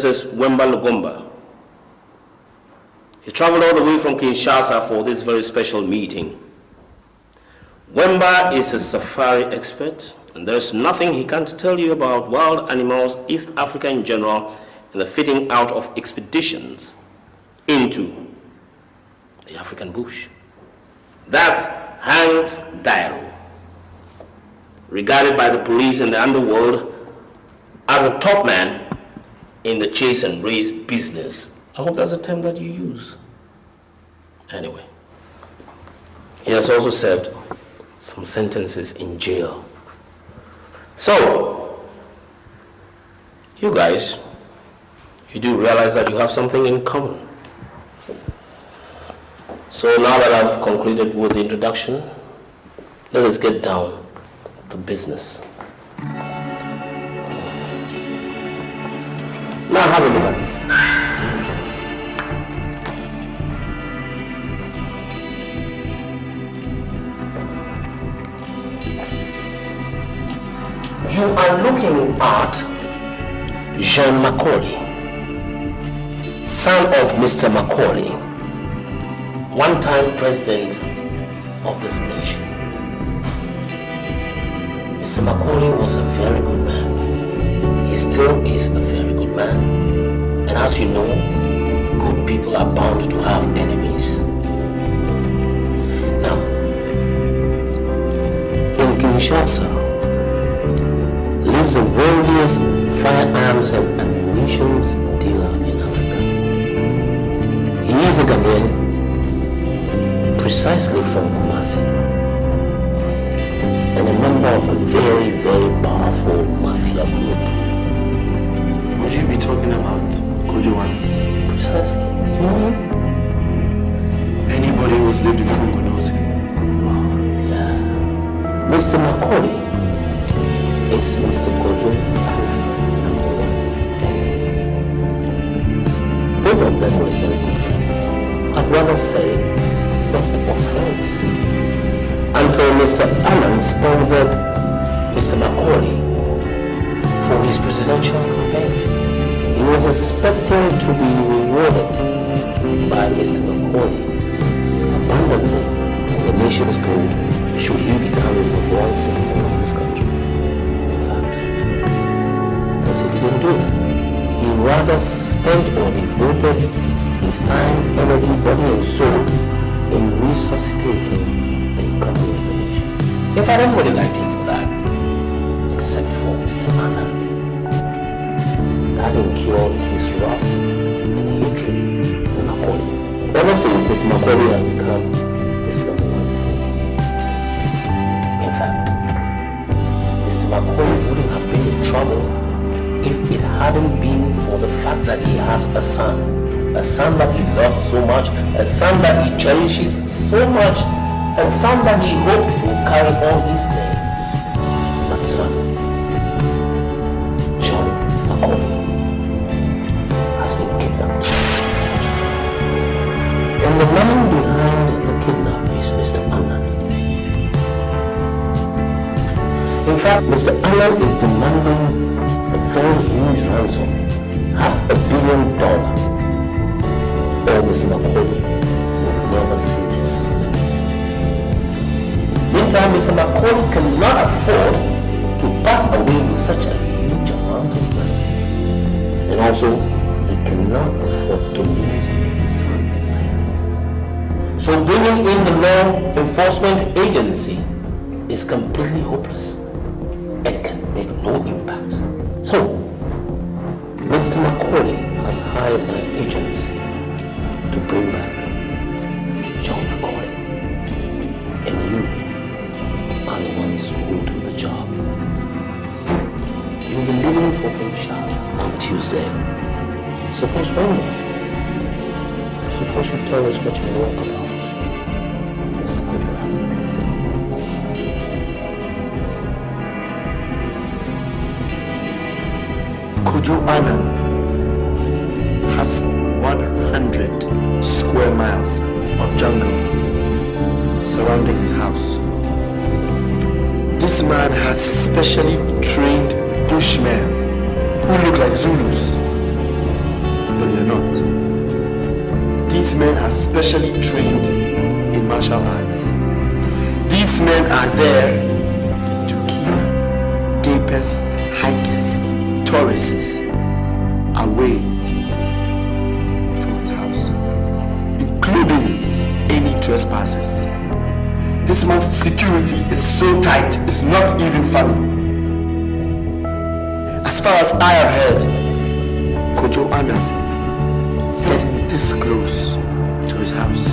This is Wemba Lugomba. He traveled all the way from Kinshasa for this very special meeting. Wemba is a safari expert, and there's nothing he can't tell you about wild animals, East Africa in general, and the fitting out of expeditions into the African bush. That's Hank's diary, regarded by the police and the underworld as a top man in the chase and race business. I hope that's a term that you use. Anyway, he has also served some sentences in jail. So, you guys, you do realize that you have something in common. So now that I've concluded with the introduction, let us get down to business. Now have a look at this. You are looking at Jean Macaulay, son of Mr. Macaulay, one-time president of this nation. Mr. Macaulay was a very good man. He still is a very good man. And as you know, good people are bound to have enemies. Now, in Kinshasa lives the wealthiest firearms and ammunition dealer in Africa. He is a Ghanaian, precisely from Kumasi, and a member of a very, very powerful mafia group. Would you be talking about Kojoan? Precisely. You know him? Anybody who's lived in Congo knows him. Yeah. Mr. Macaulay is Mr. Kojo Allen's number one enemy. Both of them were very good friends. I'd rather say best of friends. Until Mr. Allen sponsored Mr. Macaulay for his presidential campaign. He was expecting to be rewarded by Mr. Macaulay abundantly for the nation's gold should he become the one citizen of this country. In fact, thus he didn't do it. He rather spent or devoted his time, energy, body and soul in resuscitating the economy of the nation. In fact, everybody liked him for that, except for Mr. Anna. That incurred his wrath and hatred for Macaulay. Ever since, Mr. Macaulay has become his number one enemy. In fact, Mr. Macaulay wouldn't have been in trouble if it hadn't been for the fact that he has a son that he loves so much, a son that he cherishes so much, a son that he hoped will carry on his name. That son, John Macaulay, has been kidnapped. And the man behind the kidnap is Mr. Annan. In fact, Mr. Annan is demanding a very huge ransom, $500 million, or Mr. Macaulay will never see his son. Meantime, Mr. Macaulay cannot afford to part away with such a huge amount of money. And also, he cannot afford to lose his son either. So bringing in the law enforcement agency is completely hopeless and can make no impact. So, Mr. Macaulay has hired an agency to bring back John Macaulay. And you are the ones who will do the job. You'll be leaving for Kinshasa on Tuesday. Suppose one day, suppose you tell us what you know about Mr. Kojo. Kojo Annan has 100 square miles of jungle surrounding his house. This man has specially trained bushmen who look like Zulus. they're not. These men are specially trained in martial arts. These men are there to keep gapers, hikers, tourists away from his house, including any trespassers. This man's security is so tight, it's not even funny. As far as I have heard, Kojo Annan getting this close to his house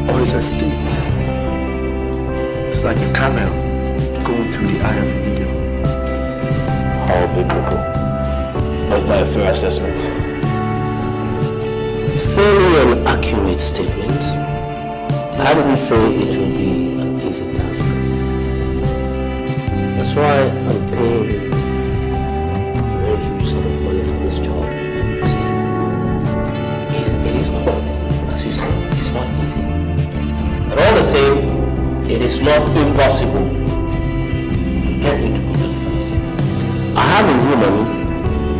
or his estate, it's like a camel going through the eye of a needle. How biblical. Was that a fair assessment? Fairly an accurate statement. I didn't say it will be an easy task. That's why I'm paying a very huge sum of money for this job. See, it is not, as you say, it's not easy. But all the same, it is not impossible to get into Kojo's place. I have a woman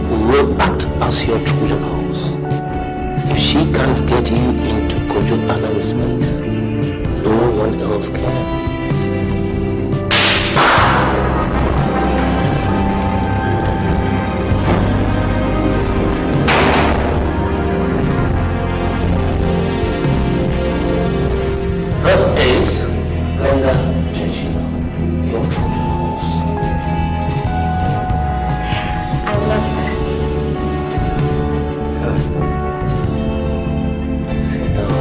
who will act as your Trojan horse. If she can't get you into Kojo Annan's space, no one else can. First is Glenda Chechino, your Trojan horse. I love that. Sit down.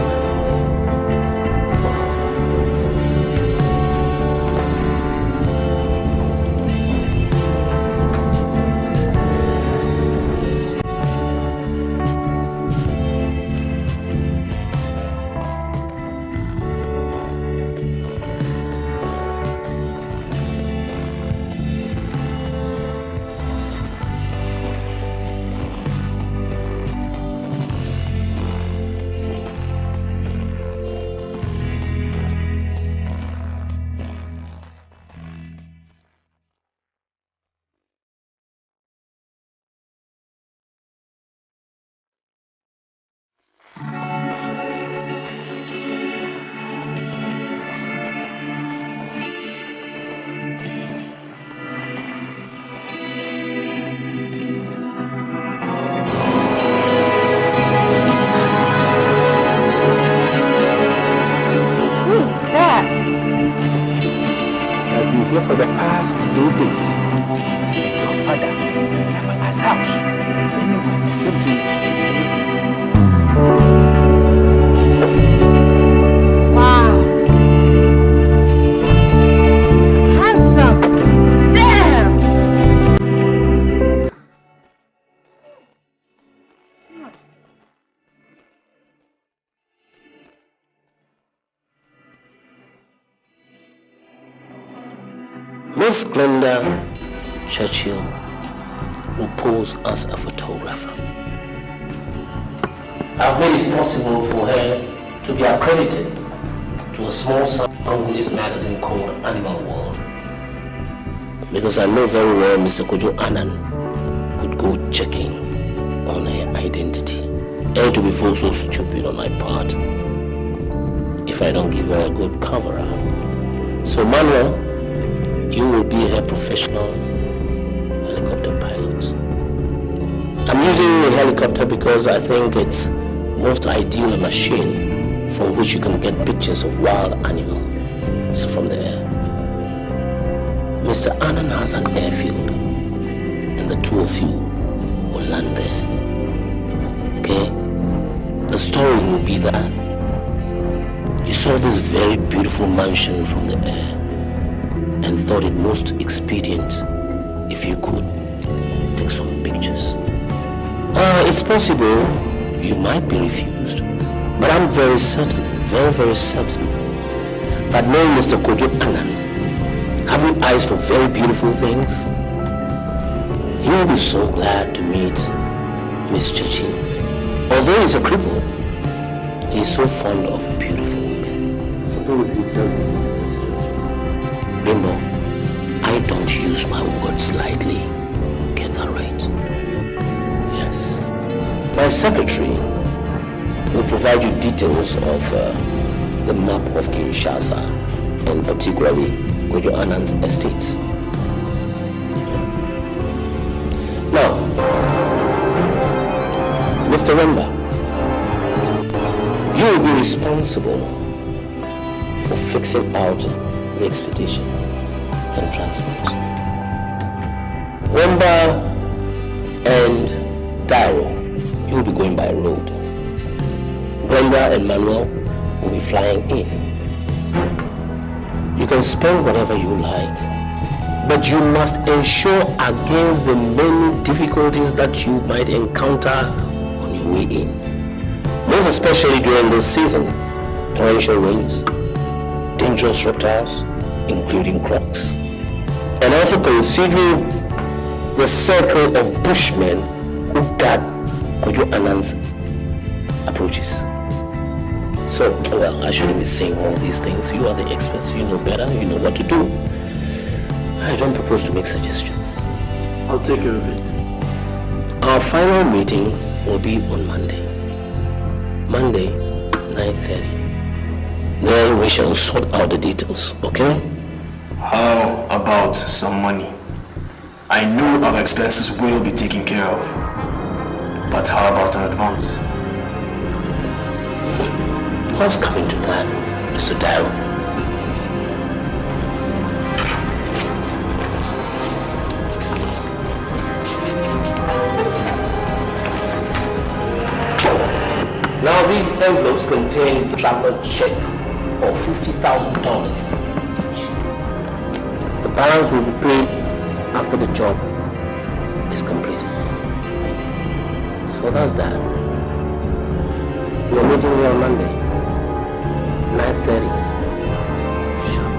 Here for the past 8 days. Your father never allows anyone except you. Wow. He's handsome. Damn. Miss Glenda Churchill will pose as a photographer. I've made it possible for her to be accredited to a small Sunday magazine called Animal World. Because I know very well Mr. Kojo Annan could go checking on her identity. And to be so stupid on my part if I don't give her a good cover-up. So Manuel, you will be her professional helicopter pilot. I'm using a helicopter because I think it's most ideal a machine from which you can get pictures of wild animals from the air. Mr. Annan has an airfield and the two of you will land there. Okay? The story will be that you saw this very beautiful mansion from the air and thought it most expedient if you could take some pictures. It's possible you might be refused, but I'm very certain, very certain that knowing Mr. Kojo Annan, having eyes for very beautiful things, he will be so glad to meet Miss Chichi. Although he's a cripple, he's so fond of beautiful women. Suppose he doesn't. Bimbo, I don't use my words lightly. Get that right? Yes. My secretary will provide you details of the map of Kinshasa and particularly Kojo Anan's estates. Now, Mr. Wemba, you will be responsible for fixing out the expedition and transport. Wemba and Dairo, you will be going by road. Brenda and Manuel will be flying in. You can spend whatever you like, but you must ensure against the many difficulties that you might encounter on your way in. Most especially during this season, torrential rains, dangerous reptiles, including crocs, and also considering the circle of bushmen who guard Kojo Anan's approaches. So, well, I shouldn't be saying all these things. You are the experts, you know better, you know what to do. I don't propose to make suggestions. I'll take care of it. Our final meeting will be on Monday. Monday, 9:30. Then we shall sort out the details, okay? How about some money? I know our expenses will be taken care of. But how about an advance? I was coming to that, Mr. Dairo. Now these envelopes contain the traveler check of $50,000 each. The balance will be paid after the job is completed. So that's that. We are meeting here on Monday, 9:30. Sure.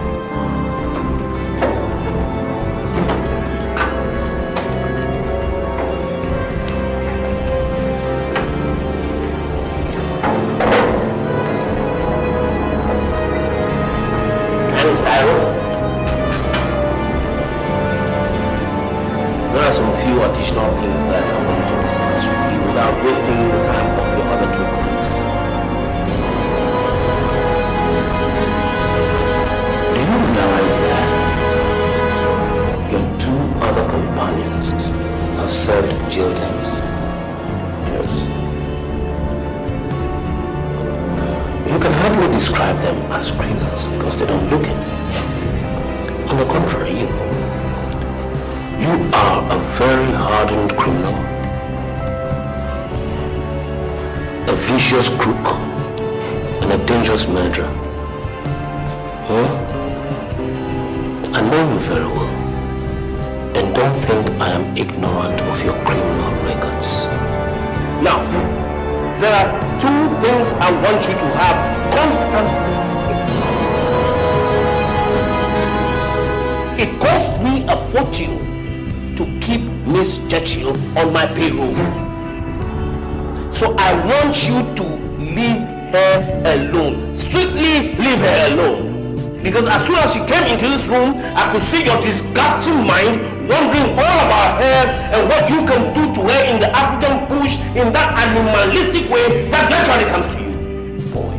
Thanks, Dairo. There are some few additional things that I want to discuss with you without wasting the time of your other two colleagues. Do you realize that your two other companions have served jail terms? Yes. You can hardly describe them as criminals because they don't look it. On the contrary, you are a very hardened criminal, a vicious crook, and a dangerous murderer. I know you very well, and don't think I am ignorant of your criminal records. Now, there are two things I want you to have constantly. It cost me a fortune to keep Miss Churchill on my payroll. So I want you to leave her alone. Strictly leave her alone. Because as soon as she came into this room, I could see your disgusting mind wondering all about her and what you can do to her in the African bush in that animalistic way that naturally comes to you. Boy,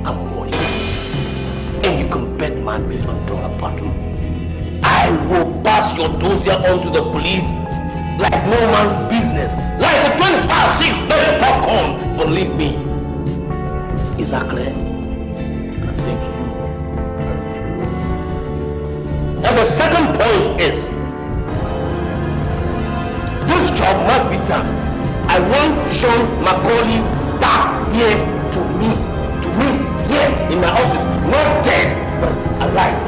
I'm warning you. And you can bet my $1 million bottom. I will pass your dossier on to the police like no man's business. Like the 25-6 bag of popcorn. Believe me. Is that clear? I think you. And the second point is, this job must be done. I want Sean Macaulay back here to me, here in my office. Not dead, but alive.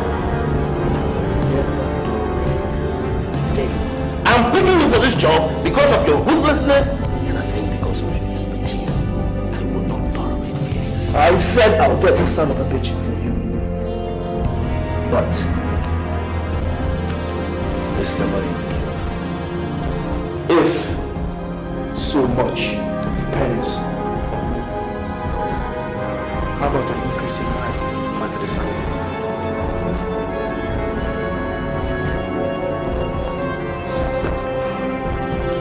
I'm picking you for this job because of your ruthlessness and I think because of your expertise. I will not tolerate failures. I said I'll get this son of a bitch for you. But, Mr. Money, if so much depends on me, how about an increase in my monthly salary?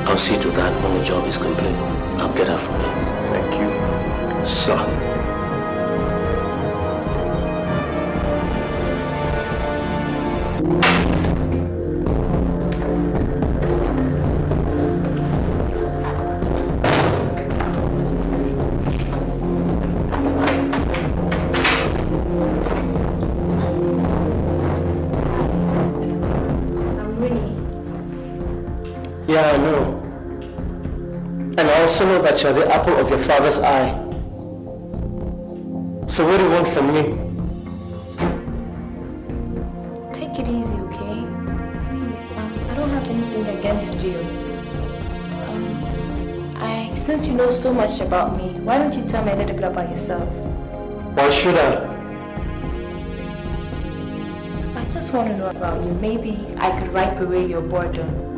I'll see to that when the job is complete. I'll get her from you. Thank you, sir. Yeah, I know. And I also know that you're the apple of your father's eye. So what do you want from me? Take it easy, okay? Please, I don't have anything against you. Since you know so much about me, why don't you tell me a little bit about yourself? Why should I? I just want to know about you. Maybe I could wipe away your boredom.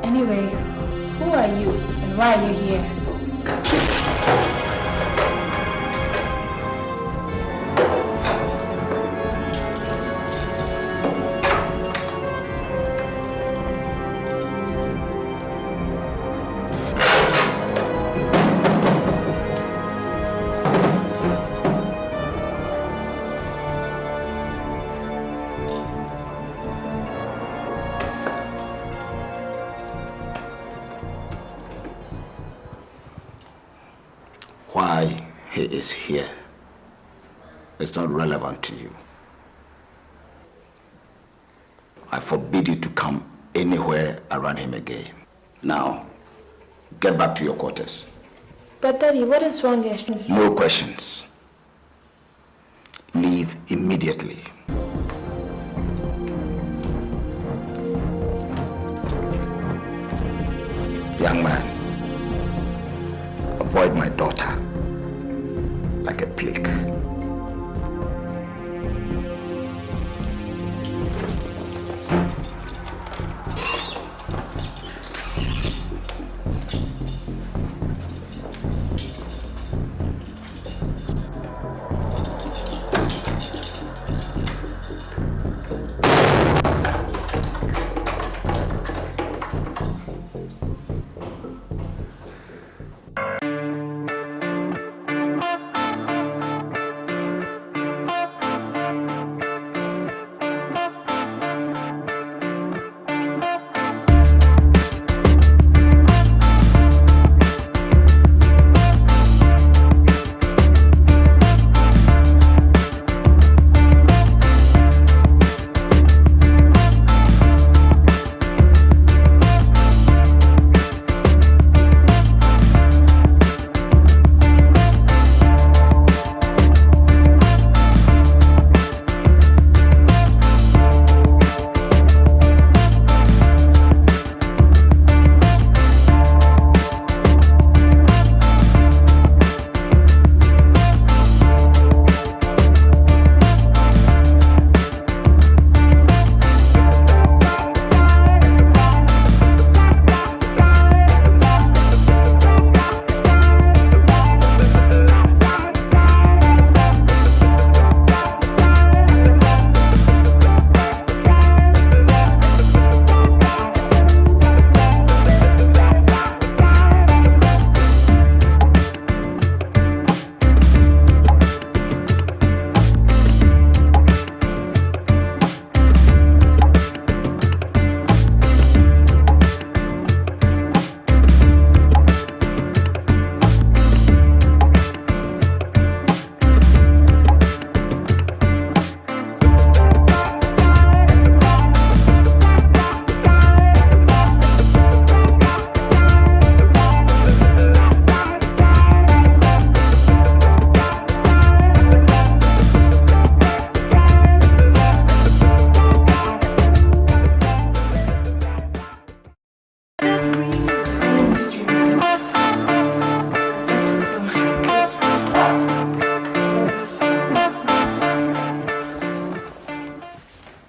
Anyway, who are you and why are you here? Why he is here is not relevant to you. I forbid you to come anywhere around him again. Now, get back to your quarters. But Daddy, what is wrong here? No questions. Leave immediately. Young man, avoid my daughter like a plague.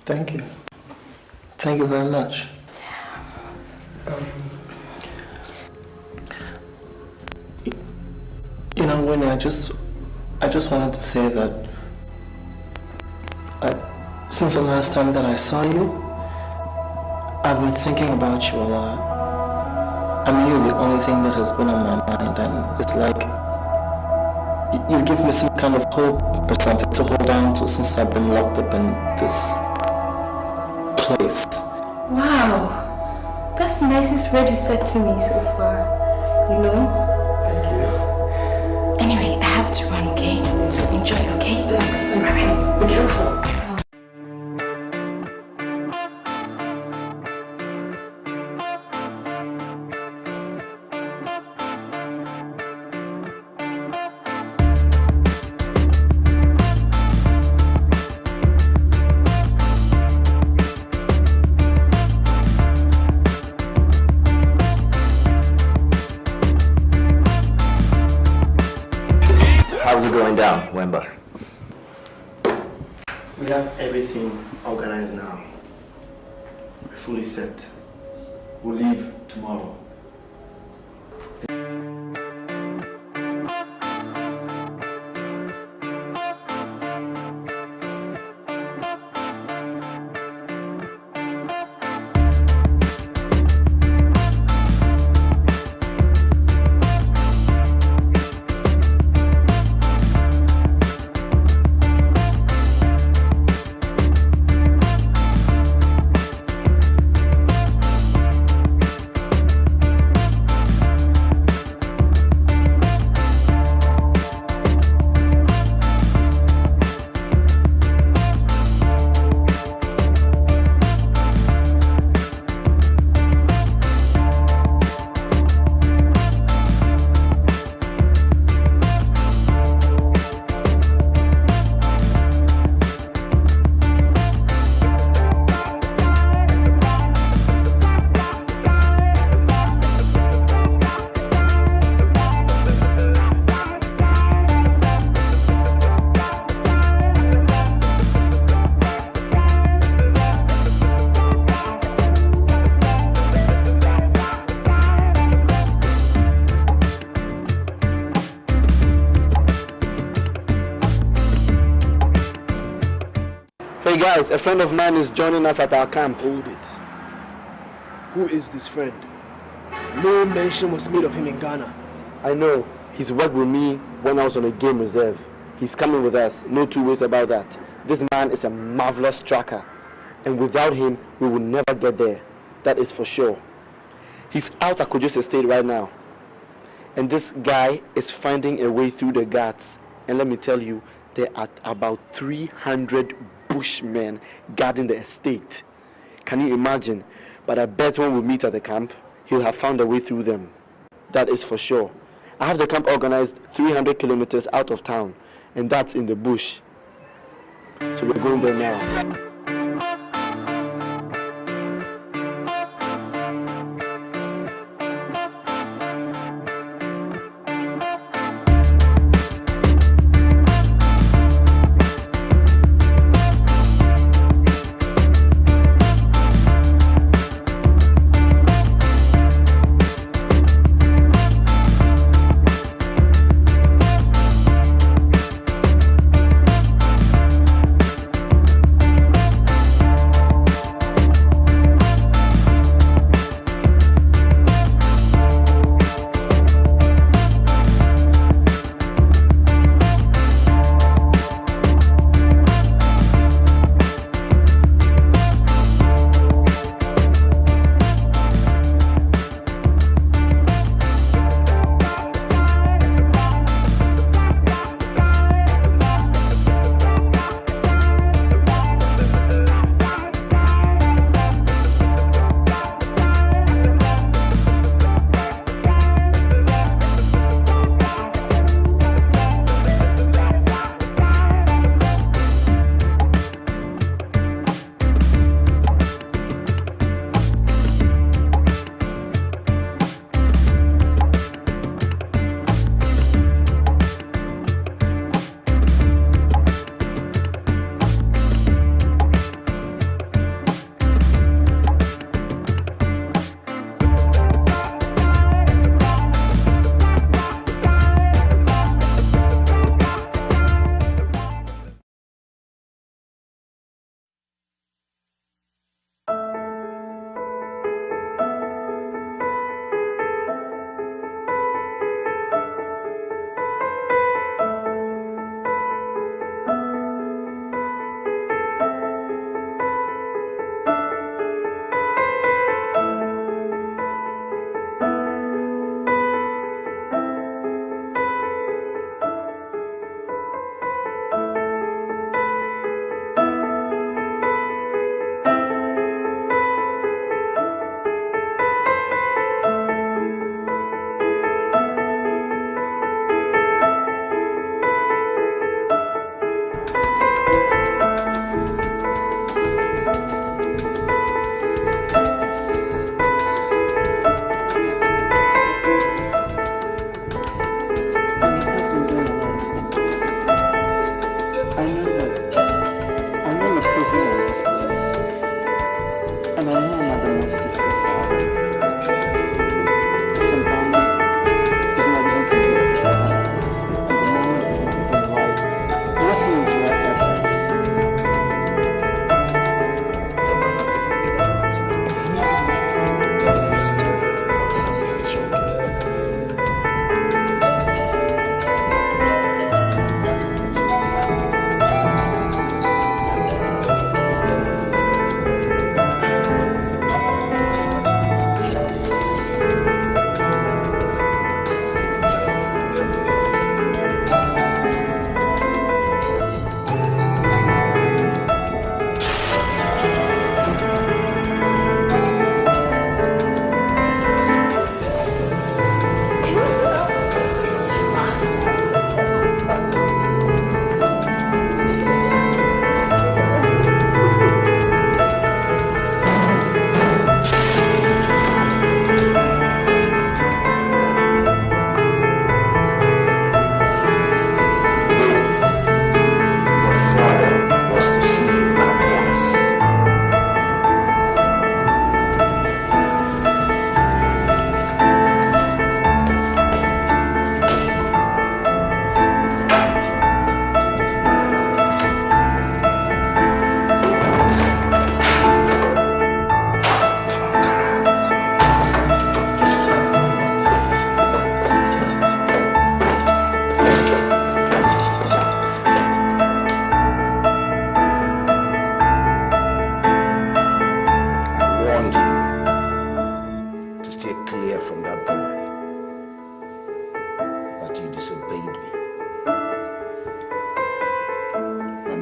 Thank you. Thank you very much. You know, Winnie, I just wanted to say that since the last time that I saw you, I've been thinking about you a lot. I mean, you're the only thing that has been on my mind, and it's like you give me some kind of hope or something to hold on to since I've been locked up in this place. Wow, that's the nicest word you said to me so far, you know? Thank you. Anyway, I have to run, okay? So enjoy, okay? Thanks. Be careful. How's it going down, Wemba? We have everything organized now. We're fully set. We'll leave tomorrow. Guys, a friend of mine is joining us at our camp. Hold it. Who is this friend? No mention was made of him in Ghana. I know. He's worked with me when I was on a game reserve. He's coming with us. No two ways about that. This man is a marvelous tracker. And without him, we will never get there. That is for sure. He's out at Kojo's estate right now. And this guy is finding a way through the guards. And let me tell you, there are about 300 bushmen guarding the estate. Can you imagine? But I bet when we meet at the camp, he'll have found a way through them. That is for sure. I have the camp organized 300 kilometers out of town, and that's in the bush. So we're going there now.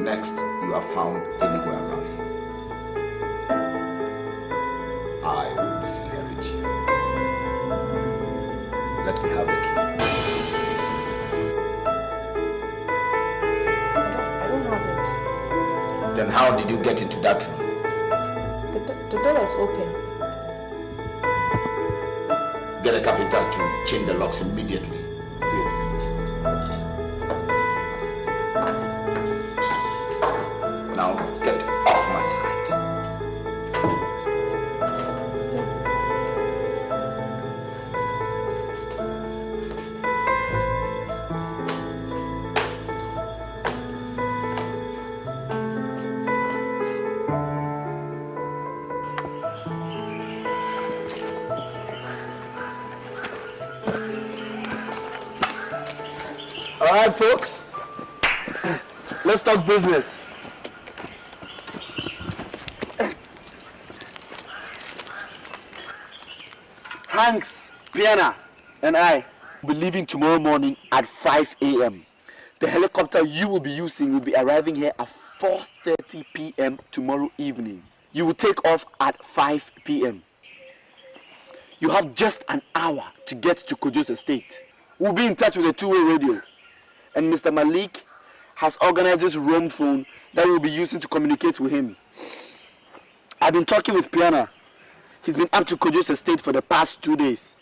next you are found anywhere around here, I will disinherit you. Let me have the key. I don't have it. Then how did you get into that room? The door is open. Get a carpenter to change the locks immediately. Yes. Now get off my sight. All right, folks. Let's talk business. Hanks, Piana, and I will be leaving tomorrow morning at 5 a.m. The helicopter you will be using will be arriving here at 4:30 p.m. tomorrow evening. You will take off at 5 p.m. You have just an hour to get to Kojo's estate. We'll be in touch with a two-way radio. And Mr. Malik has organized this roam phone that we'll be using to communicate with him. I've been talking with Piana. He's been up to Kojo's estate for the past 2 days.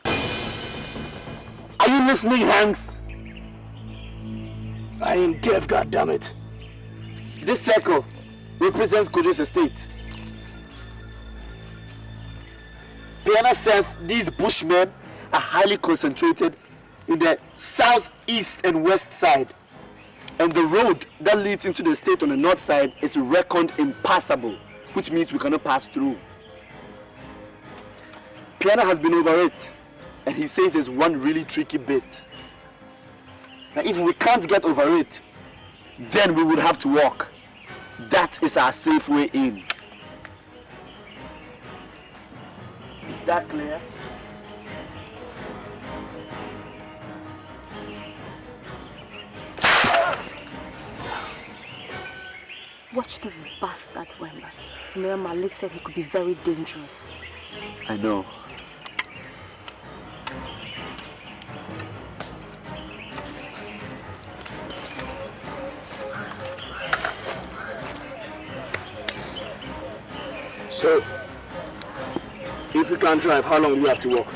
Are you listening, Hanks? I ain't deaf, goddammit. This circle represents Kojo's estate. Piana says these bushmen are highly concentrated in the south, east, and west side. And the road that leads into the estate on the north side is reckoned impassable, which means we cannot pass through. Piana has been over it, and he says there's one really tricky bit. Now, if we can't get over it, then we would have to walk. That is our safe way in. Is that clear? Watch this bastard, Wemba. Mayor Malik said he could be very dangerous. I know. So, if you can't drive, how long do you have to walk?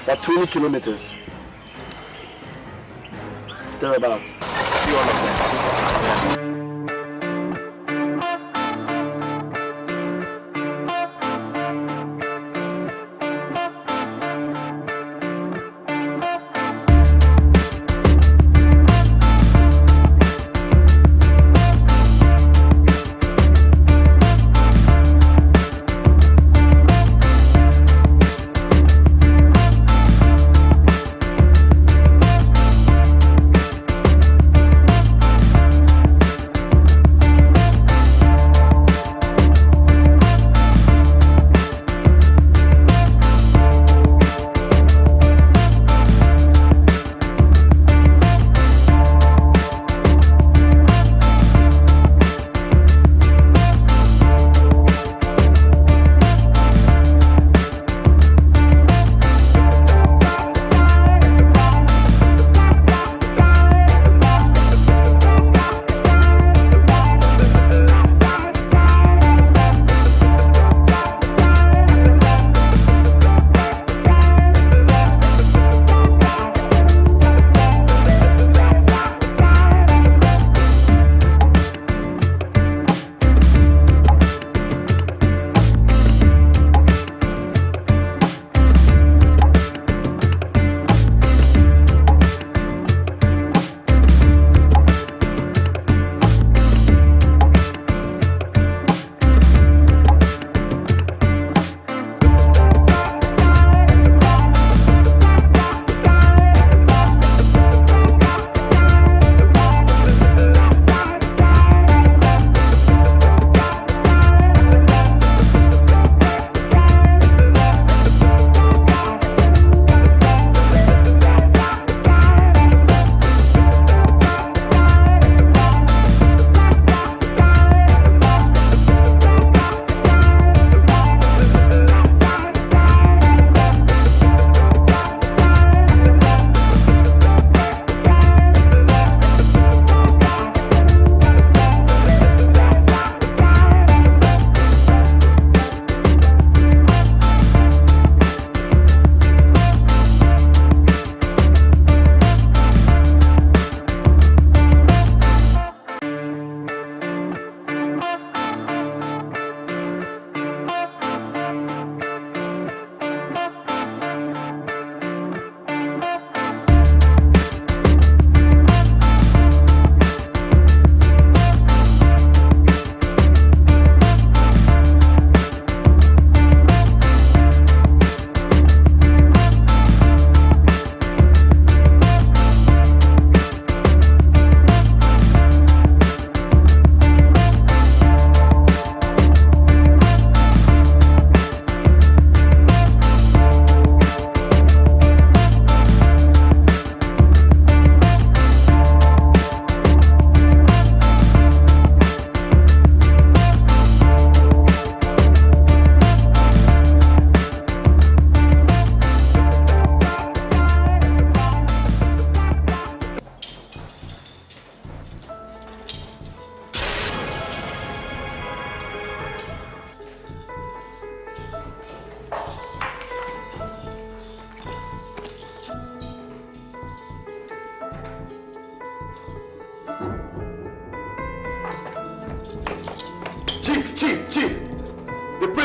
About 20 kilometers. Thereabout. See all of them.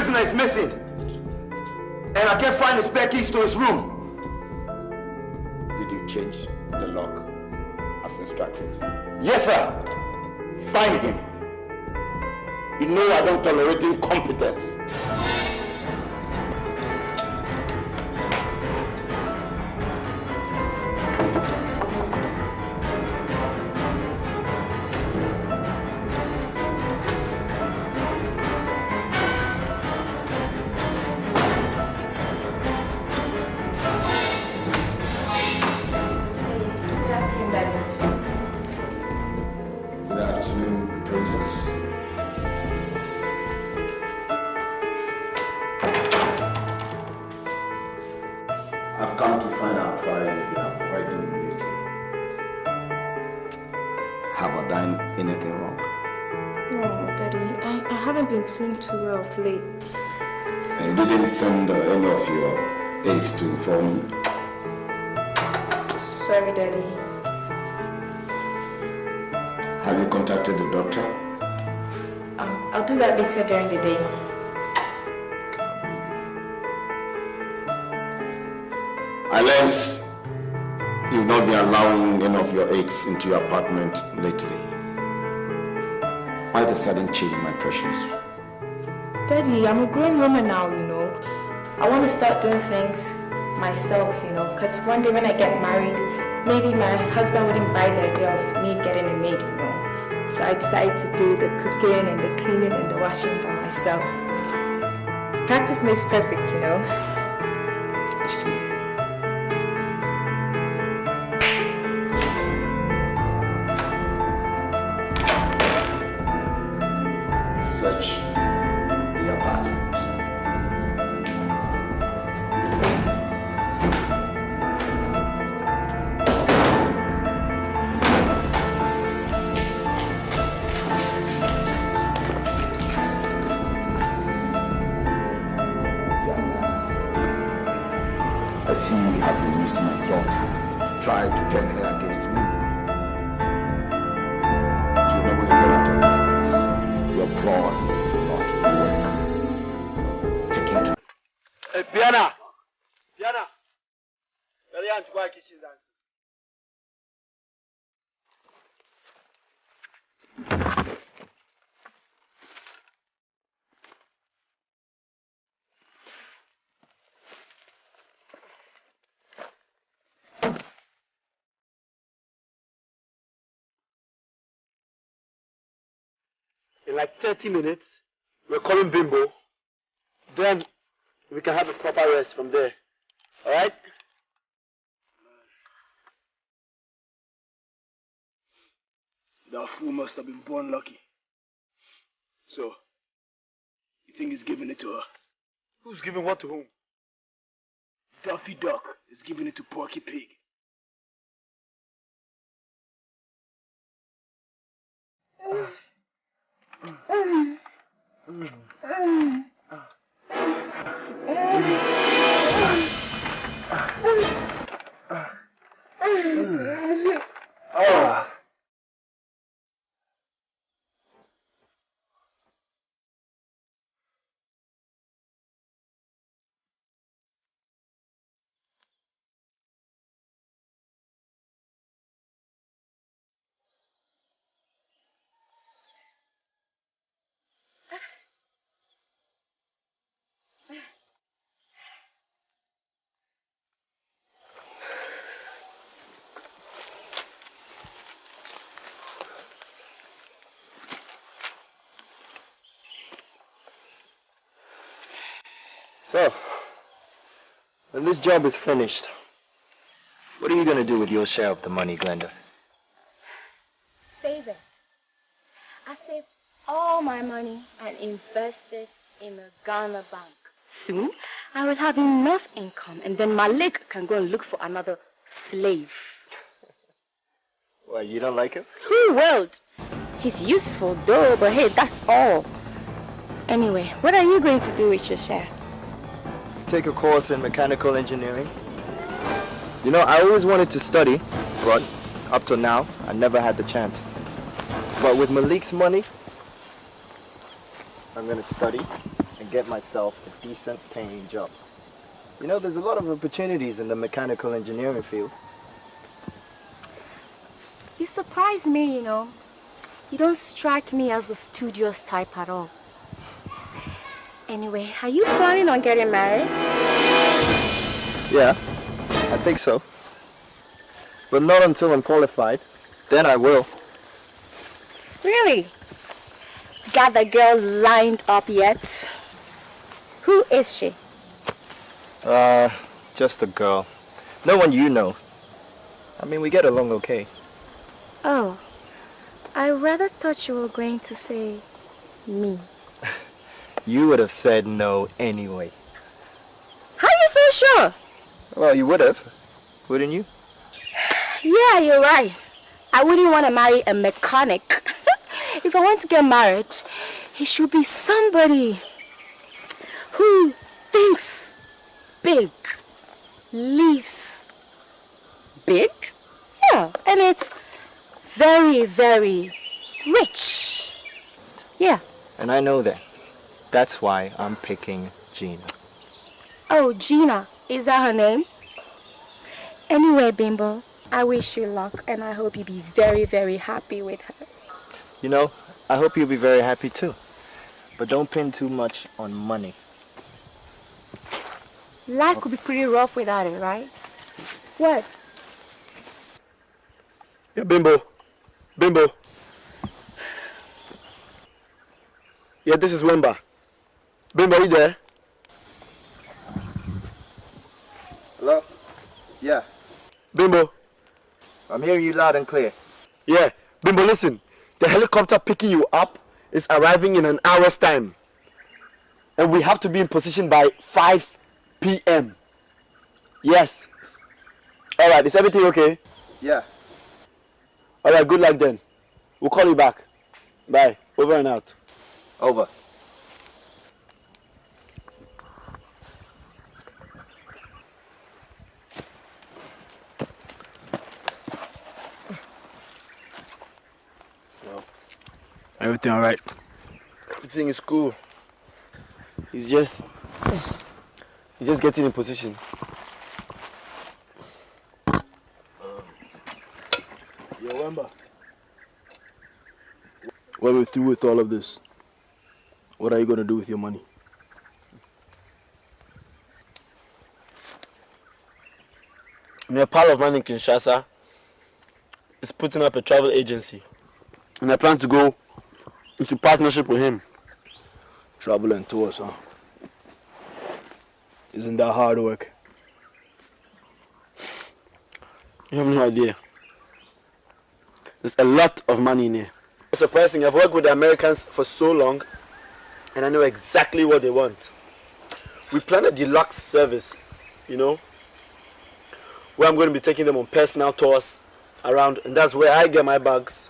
prisoner is missing. And I can't find the spare keys to his room. Did you change the lock as instructed? Yes, sir. Find him. You know I don't tolerate incompetence. I've come to find out why you've been avoiding me lately. Have I done anything wrong? No, Daddy. I haven't been feeling too well of late. And you didn't send any of your aides to inform me? Sorry, Daddy. Have you contacted the doctor? I'll do that later during the day. I learned you've not been allowing any of your aides into your apartment lately. Why the sudden change, my precious? Daddy, I'm a grown woman now, you know. I want to start doing things myself, you know, because one day when I get married, maybe my husband wouldn't buy the idea of me getting a maid, you know. So I decided to do the cooking and the cleaning and the washing by myself. Practice makes perfect, you know. I see. Search the apartment. I see you have been used my daughter to try to turn her against me. To enable you get out of this place. Your ploy will not work. Take him to... Hey, Piana! Piana! Very to go kitchen dance. In like 30 minutes, we're calling Bimbo. Then we can have a proper rest from there. Alright? That fool must have been born lucky. So, you think he's giving it to her? Who's giving what to whom? Daffy Duck is giving it to Porky Pig. So, when this job is finished, what are you going to do with your share of the money, Glenda? Save it. I saved all my money and invested in a Ghana bank. Soon, I will have enough income, and then Malik can go and look for another slave. Why, you don't like him? He will. He's useful though, but hey, that's all. Anyway, what are you going to do with your share? Take a course in mechanical engineering. You know, I always wanted to study, but up to now, I never had the chance. But with Malik's money, I'm going to study and get myself a decent paying job. You know, there's a lot of opportunities in the mechanical engineering field. You surprise me, you know. You don't strike me as a studious type at all. Anyway, are you planning on getting married? Yeah, I think so. But not until I'm qualified. Then I will. Really? Got the girl lined up yet? Who is she? Just a girl. No one you know. I mean, we get along okay. Oh, I rather thought you were going to say me. You would have said no anyway. How are you so sure? Well, you would have, wouldn't you? Yeah, you're right. I wouldn't want to marry a mechanic. If I want to get married, he should be somebody who thinks big, lives big. Yeah, and it's very, very rich. Yeah. And I know that. That's why I'm picking Gina. Oh, Gina. Is that her name? Anyway, Bimbo, I wish you luck and I hope you be very, very happy with her. You know, I hope you'll be very happy too. But don't pin too much on money. Life could be pretty rough without it, right? What? Yeah, Bimbo. Bimbo. Yeah, this is Wemba. Bimbo, you there? Hello? Yeah. Bimbo. I'm hearing you loud and clear. Yeah. Bimbo, listen. The helicopter picking you up is arriving in an hour's time. And we have to be in position by 5 p.m. Yes. Alright, is everything okay? Yeah. Alright, good luck then. We'll call you back. Bye. Over and out. Over. Everything all right? Everything is cool. He's just getting in position. Yo, Wemba. When we're through with all of this, what are you going to do with your money? A pal of mine in Kinshasa is putting up a travel agency. And I plan to go into partnership with him. Travel and tours, huh? Isn't that hard work? You have no idea. There's a lot of money in here. It's surprising. I've worked with the Americans for so long and I know exactly what they want. We plan a deluxe service, you know, where I'm going to be taking them on personal tours around, and that's where I get my bags.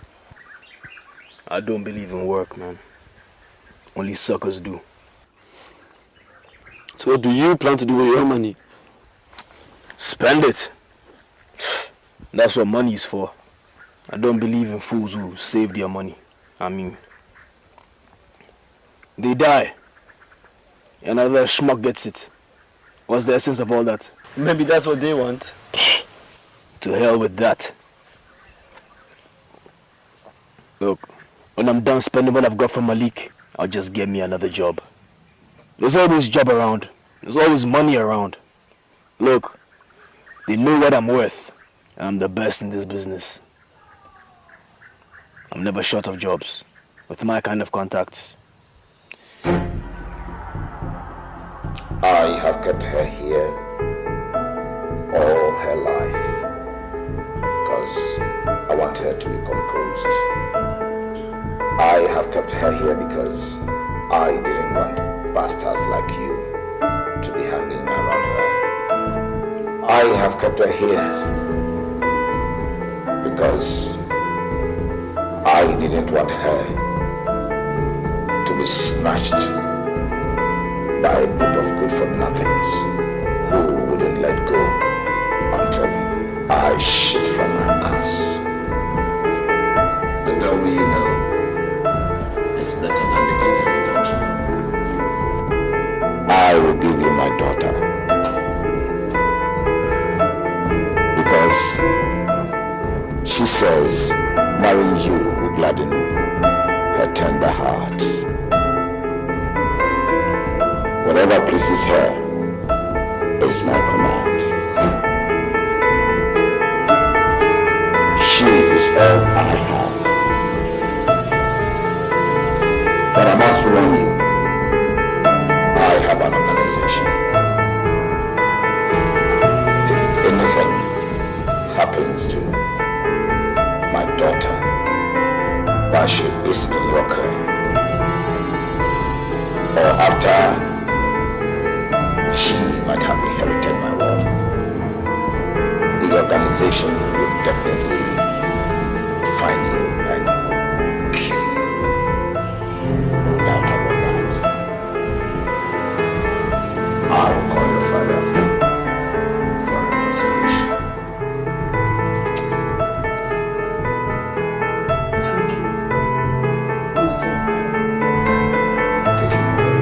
I don't believe in work, man. Only suckers do. So what do you plan to do with your money? Spend it. That's what money is for. I don't believe in fools who save their money. I mean, they die. Another schmuck gets it. What's the essence of all that? Maybe that's what they want. To hell with that. Look, when I'm done spending what I've got from Malik, I'll just get me another job. There's always job around. There's always money around. Look, they know what I'm worth. And I'm the best in this business. I'm never short of jobs with my kind of contacts. I have kept her here all her life because I want her to be composed. I have kept her here because I didn't want bastards like you to be hanging around her. I have kept her here because I didn't want her to be snatched by a group of good-for-nothings who wouldn't let go until I shit from my ass. And only you know, it's better than the enemy, don't you? my daughter. Because she says marrying you will gladden her tender heart. Whatever pleases her is my command. She is all I have. But I must warn you, I have an organization. If anything happens to my daughter while she is in your care, or after she might have inherited my wealth, the organization will definitely find you and kill you. No doubt about that. I will call your father for reconciliation. Thank you. Please don't. Take him away.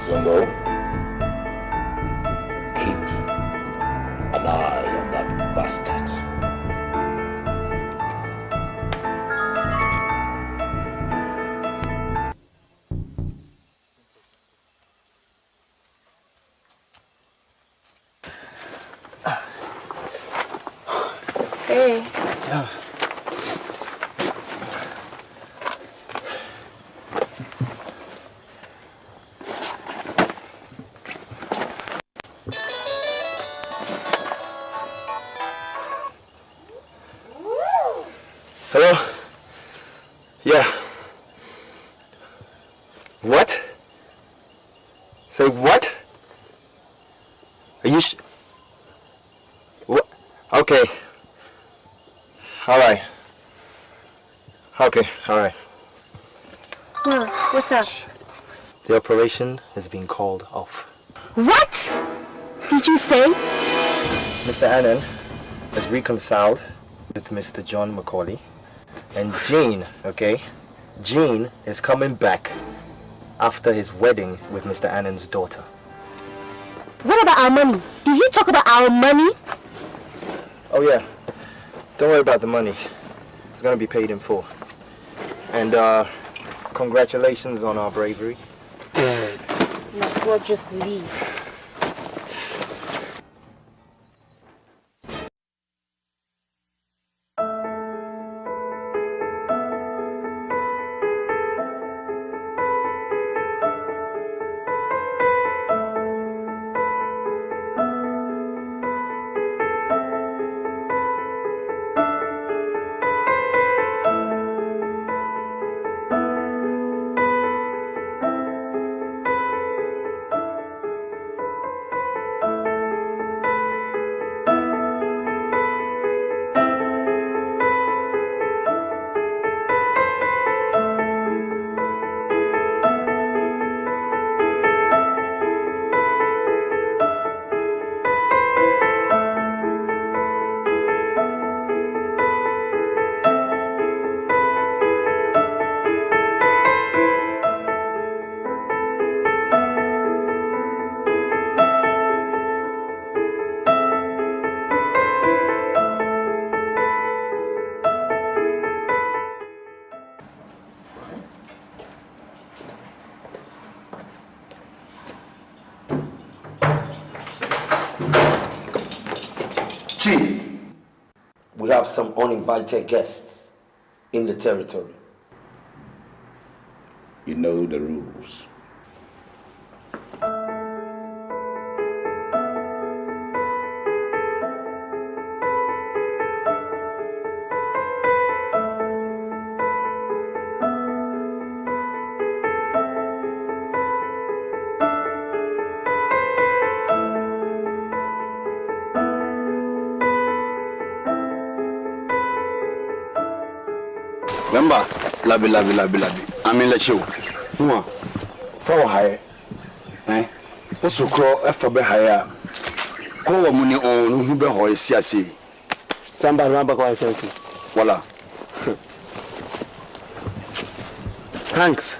Zongo, keep an eye on that bastard. Hey. Hello? Yeah. What? Say what? Are you what? Okay. Alright. Okay, alright. What's up? The operation has been called off. What did you say? Mr. Annan has reconciled with Mr. John Macaulay. And Jean, okay? Jean is coming back after his wedding with Mr. Annan's daughter. What about our money? Did you talk about our money? Oh yeah. Don't worry about the money. It's gonna be paid in full. And congratulations on our bravery. Might as well just leave. Chief, we have some uninvited guests in the territory. You know the rules. Remember, labi. I mean, let you. No, for high. Eh? What's so crawl for be higher? Call money on who be hoy see. Somebody remember what I said. Voila. Thanks.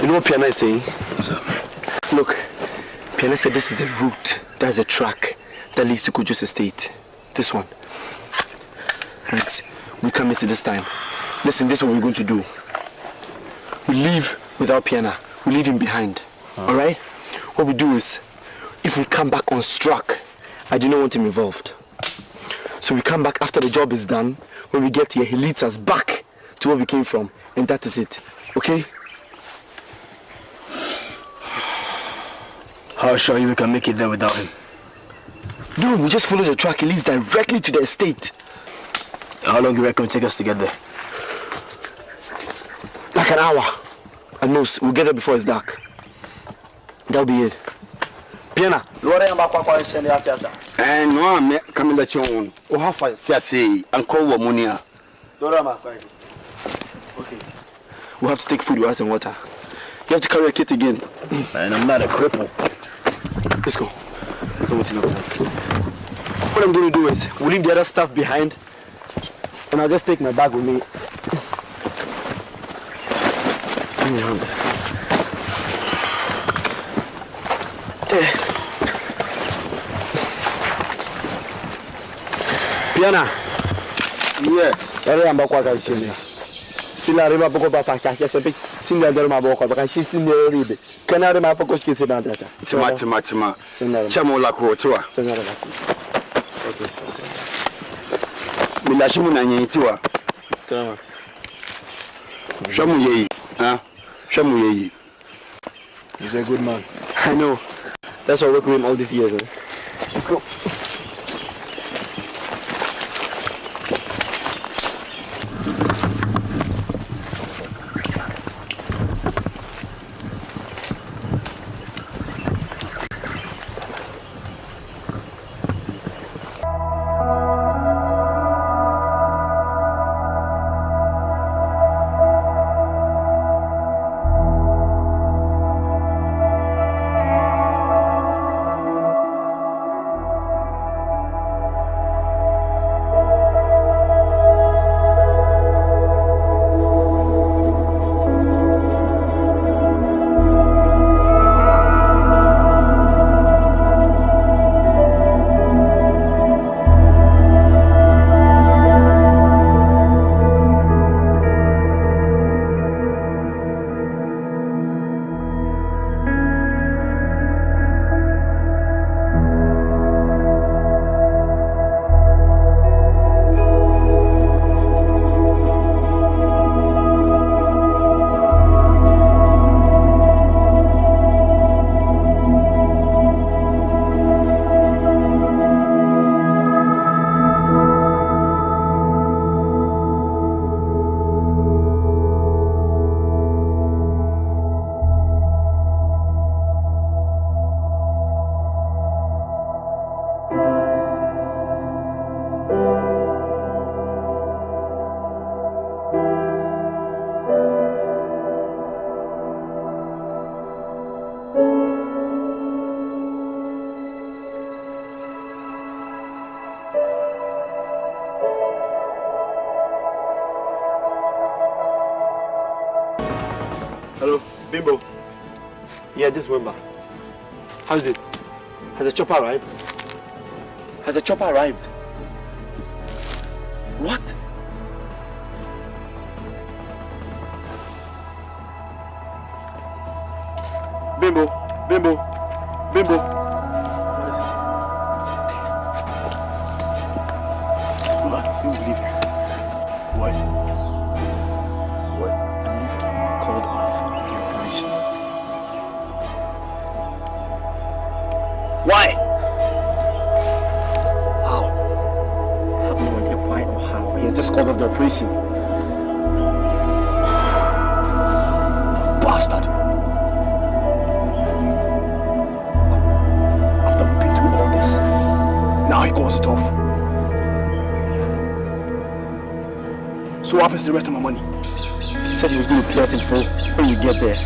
You know what Piana is saying? What's up? Look, Piana said this is a route, that's a track that leads to Kojo's estate. This one. Thanks. We can't miss it this time. Listen, this is what we're going to do. We leave without Piana. We leave him behind. Alright? What we do is, if we come back unstruck, I do not want him involved. So we come back after the job is done. When we get here, he leads us back to where we came from. And that is it. Okay? How sure you we can make it there without him? No, we just follow the track. It leads directly to the estate. How long do you reckon it will take us to get there? Like an hour. At most, we'll get there before it's dark. That'll be it. Piana. And no, I'm coming let you on. Oh, how far? Say, Uncle Wamunia. Okay. We'll have to take food, rice, and water. You have to carry a kit again. And I'm not a cripple. Let's go. What I'm going to do is, we'll leave the other stuff behind, and I'll just take my bag with me. Give me a hand. Piana. Yes. I'm back. Sila rima poko ba paka kesepe sinda ndero maboko baka shisinde ribe kana rima poko skise na data tima chamo la ko tiwa senara la okay milashimu na nyitiwa tama shamu yeyi he's a good man. I know, that's why I work with him all these years. Let's go. Bimbo. Yeah, this Wemba. How's it? Has the chopper arrived? Has the chopper arrived? What? Bimbo. What is it? Hold on, you believe it. What? Called off the operation. Why? How? I have no idea why or how. He has just called off the operation. Bastard! After we've been through all this. Now he calls it off. So what happens to the rest of my money? He said he was going to pay us in full when you get there. I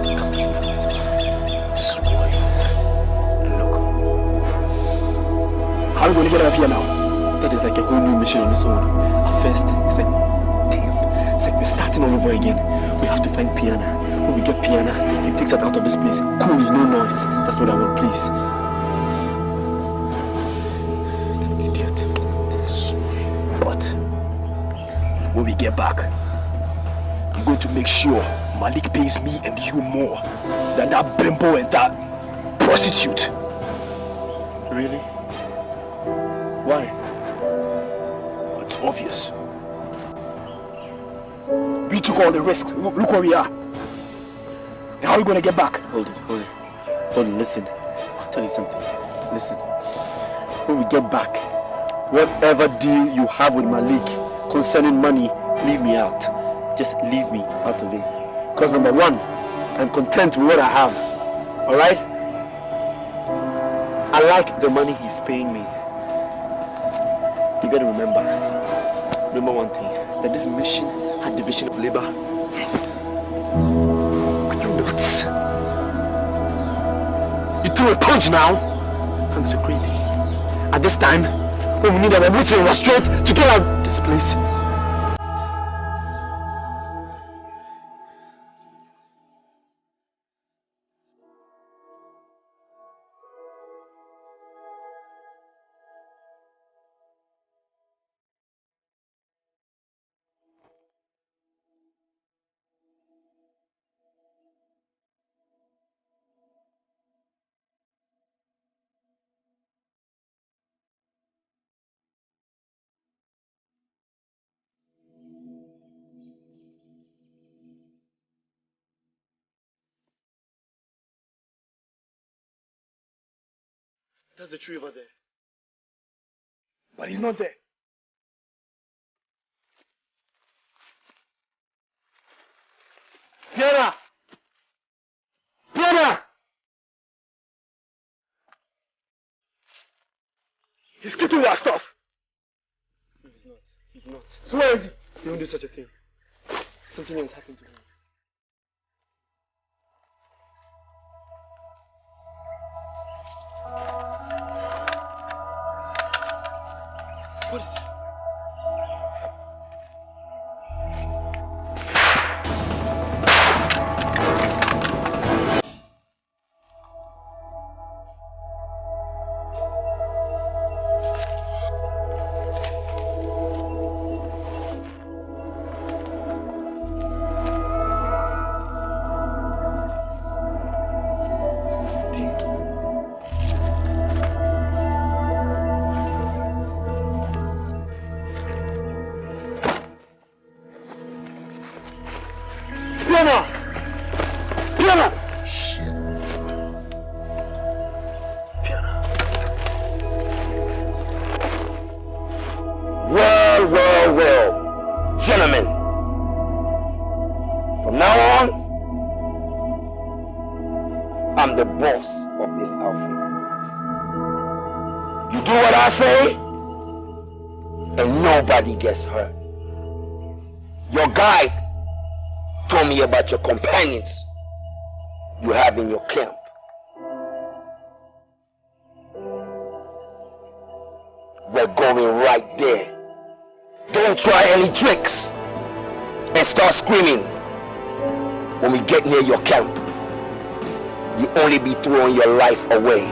can't believe this. Swear. And look. How are we going to get out of here now? That is like a whole new mission on its own. At first, it's like, damn. It's like we're starting all over again. We have to find Piana. When we get Piana, he takes us out of this place. Cool, no noise. That's what I want, please. This idiot. But when we get back, I'm going to make sure Malik pays me and you more than that bimbo and that prostitute. Really? Why? It's obvious. We took all the risks. Look where we are. And how are we going to get back? Hold it, listen. I'll tell you something. Listen. When we get back, whatever deal you have with Malik concerning money, leave me out. Just leave me out of it. Because number one, I'm content with what I have. Alright? I like the money he's paying me. You gotta remember one thing, that this mission had division of labor. Are you nuts? You threw a punch now? I'm so crazy. At this time, when we need our boots in our strength to get out of this place. That's the tree over there. But he's not there. Piana! Piana! He's keeping our stuff. No, he's not. So where is he? He won't do such a thing. Something else happened to him. What is it? Well, gentlemen, from now on, I'm the boss of this outfit. You do what I say, and nobody gets hurt. Your guide told me about your companions you have in your camp. We're going right there. Don't try any tricks and start screaming when we get near your camp. You only be throwing your life away.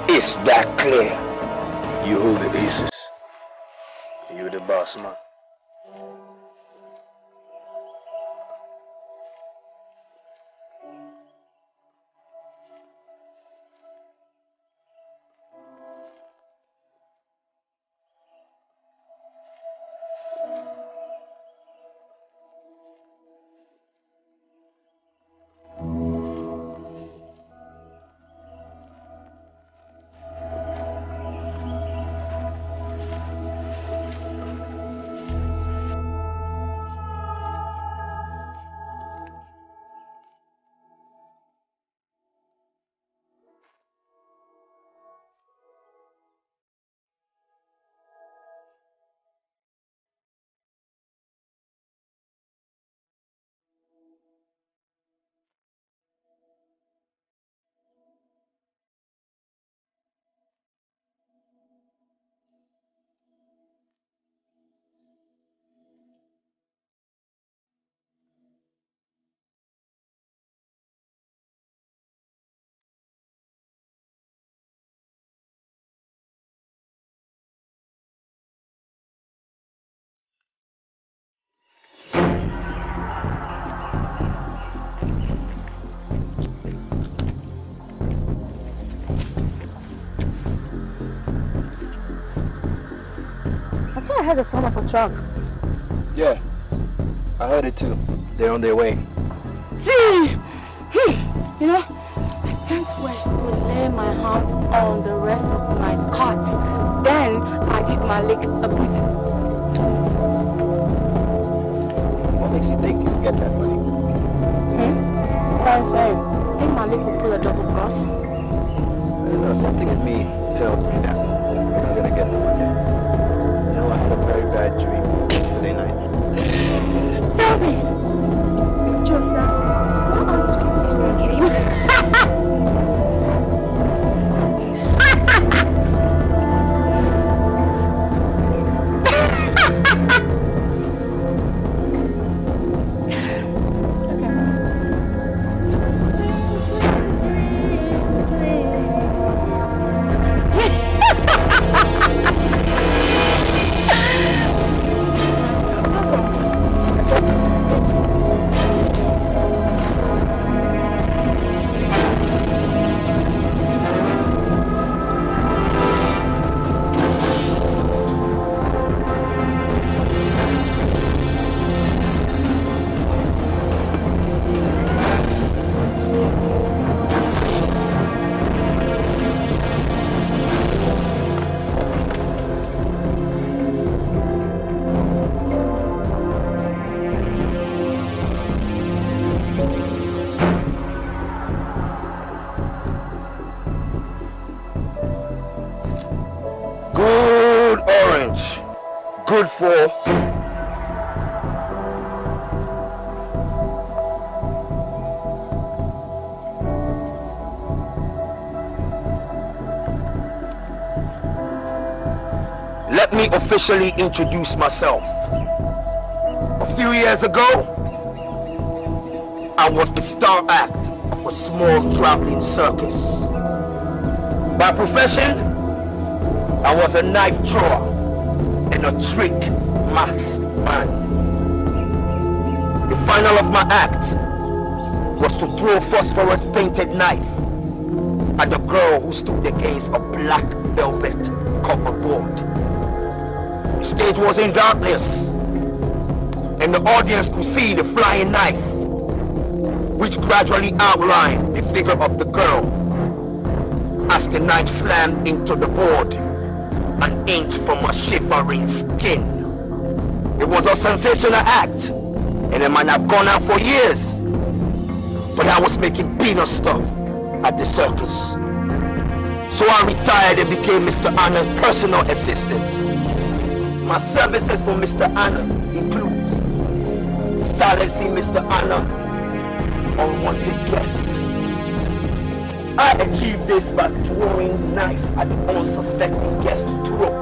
It's that clear. You hold the aces. You're the boss, man. heard the sound of a truck. Yeah, I heard it too. They're on their way. You know, I can't wait to lay my hands on the rest of my cards. Then I give my leg a boot. What makes you think you get that money? That's right. I think my leg will pull a double cross. I don't know, something in me tells me that we're not gonna get the money. You know, I had a very bad dream yesterday night. Tell me, Joseph, what else did you see in your dream? Good orange. Good for... Let me officially introduce myself. A few years ago, I was the star act of a small traveling circus. By profession, I was a knife thrower and a trick masked man. The final of my act was to throw a phosphorus painted knife at the girl who stood against a black velvet covered board. The stage was in darkness, and the audience could see the flying knife, which gradually outlined the figure of the girl as the knife slammed into the board an inch from her shivering skin. It was a sensational act, and it might have gone out for years, but I was making peanut stuff at the circus. So I retired and became Mr. Anna's personal assistant. My services for Mr. Anna include silencing Mr. Anna unwanted guests. I achieved this by throwing knife at the unsuspecting guest's throat.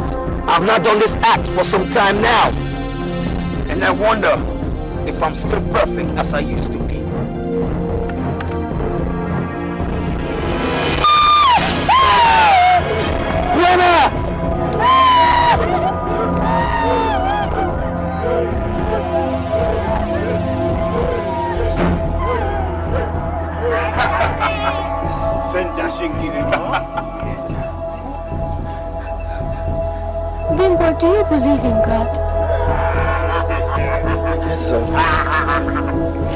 I've not done this act for some time now, and I wonder if I'm still perfect as I used to be. Bimbo, do you believe in God? Yes, sir.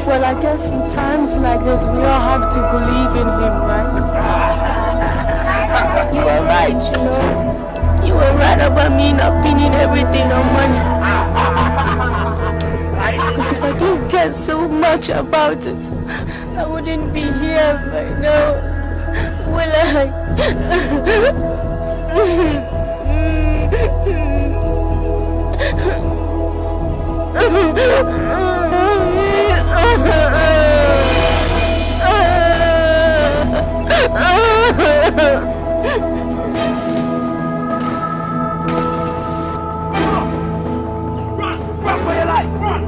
Well, I guess in times like this, we all have to believe in Him, right? You were right, you know. You were right about me not pinning everything on money. Because if I didn't care so much about it, I wouldn't be here right now. Will I? Run for your life! Run!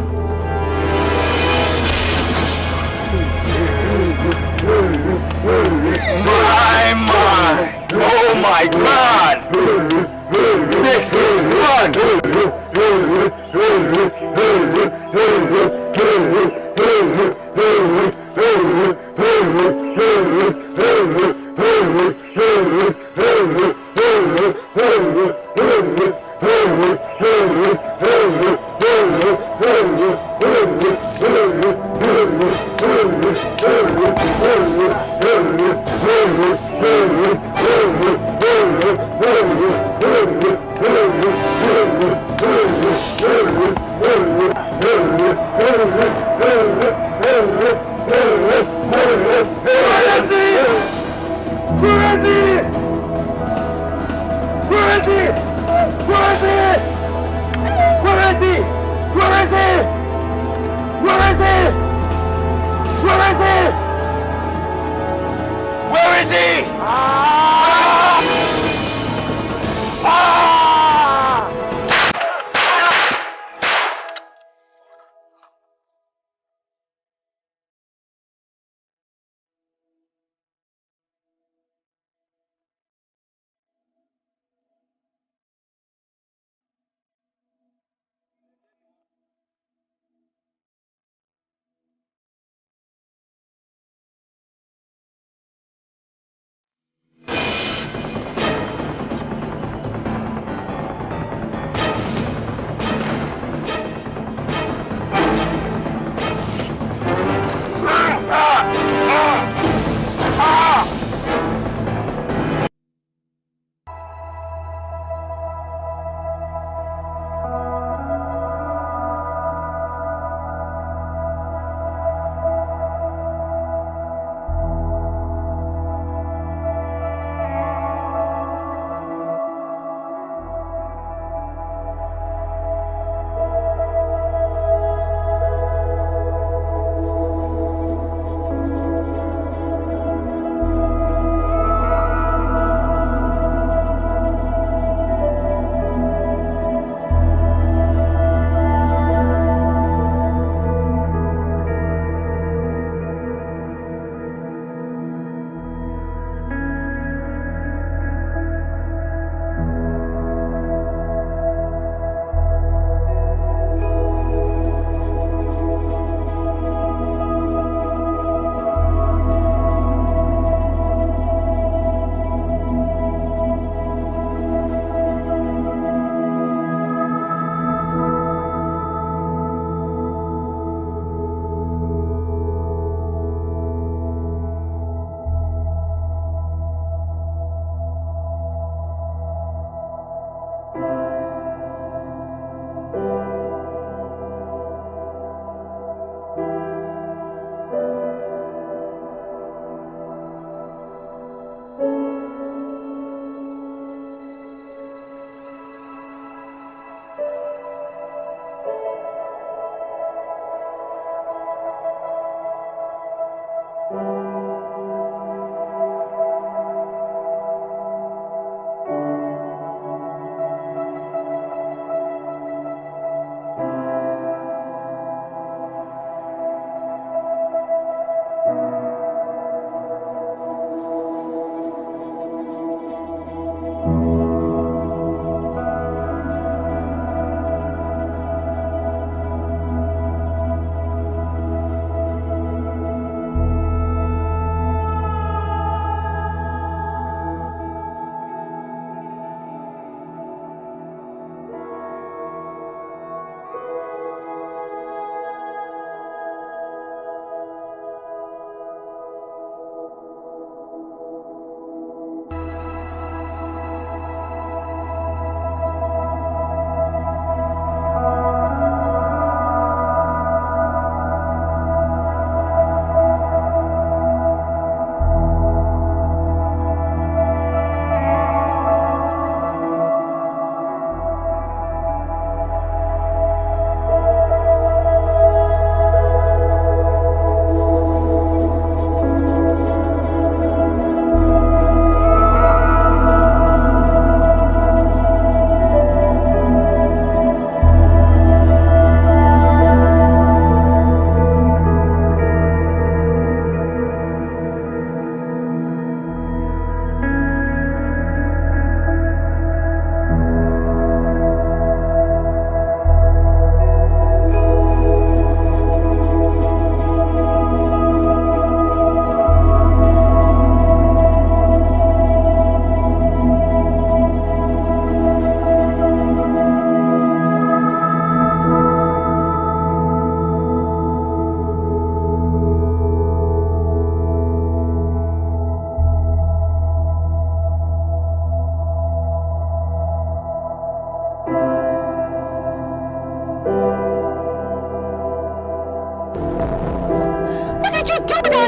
Oh my God! This is fun!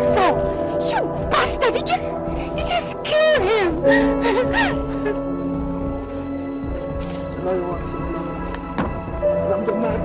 that for? You bastard! You just killed him! No, you want to see me. I'm the man.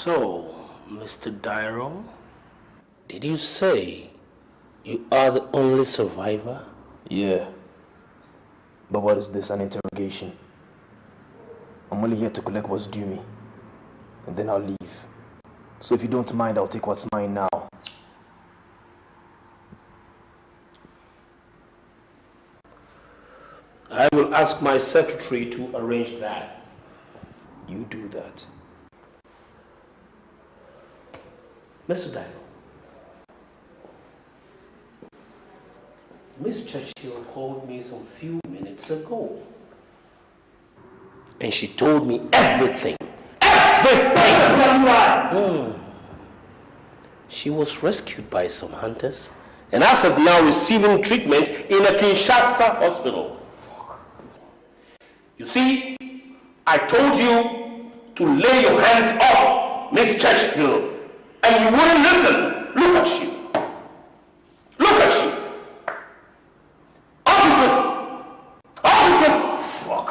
So, Mr. Dyro, did you say you are the only survivor? Yeah. But what is this, an interrogation? I'm only here to collect what's due me. And then I'll leave. So if you don't mind, I'll take what's mine now. I will ask my secretary to arrange that. You do that. Mr. Dyro, Miss Churchill called me some few minutes ago. And she told me everything. Everything! She was rescued by some hunters and as of now receiving treatment in a Kinshasa hospital. You see, I told you to lay your hands off Miss Churchill. And you wouldn't listen. Look at you. Look at you. Officers! Officers! Fuck.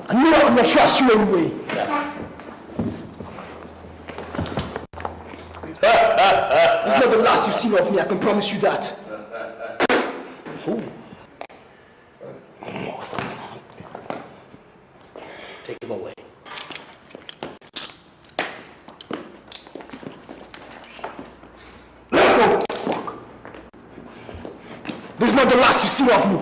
I knew I would not trust you anyway. It's not the last you've seen of me, I can promise you that. Take him away. This is not the last you've seen of me.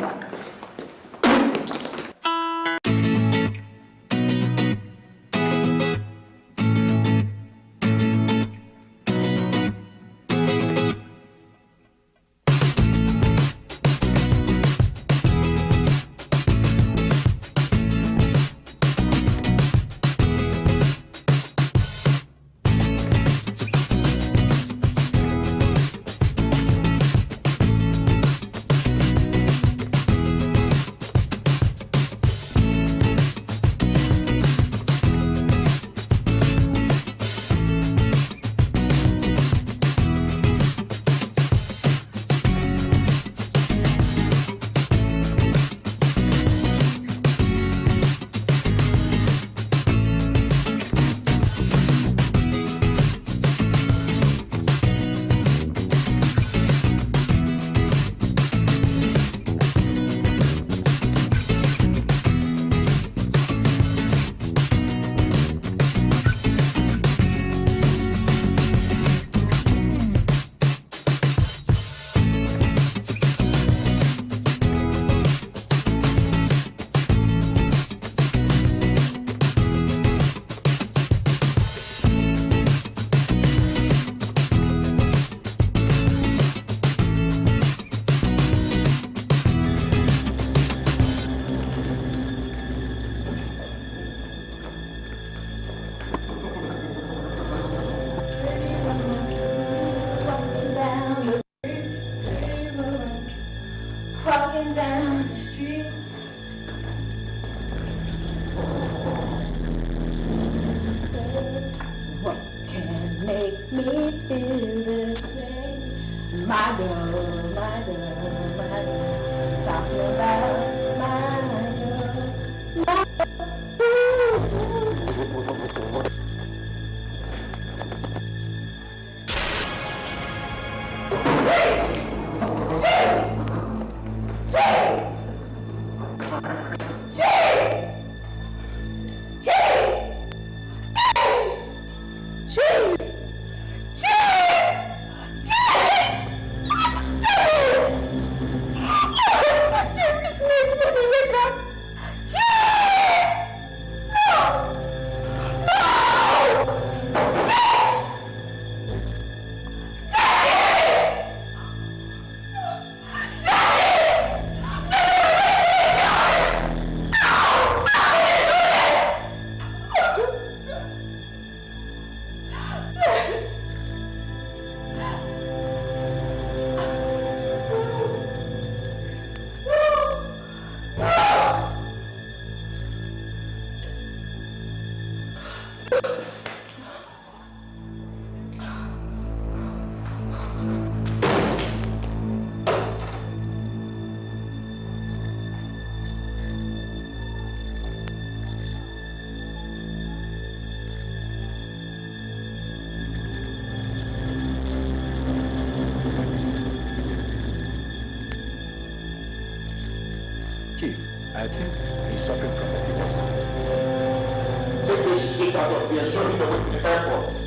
I think he's suffering from epilepsy. Take this shit out of here and show him the way to the airport.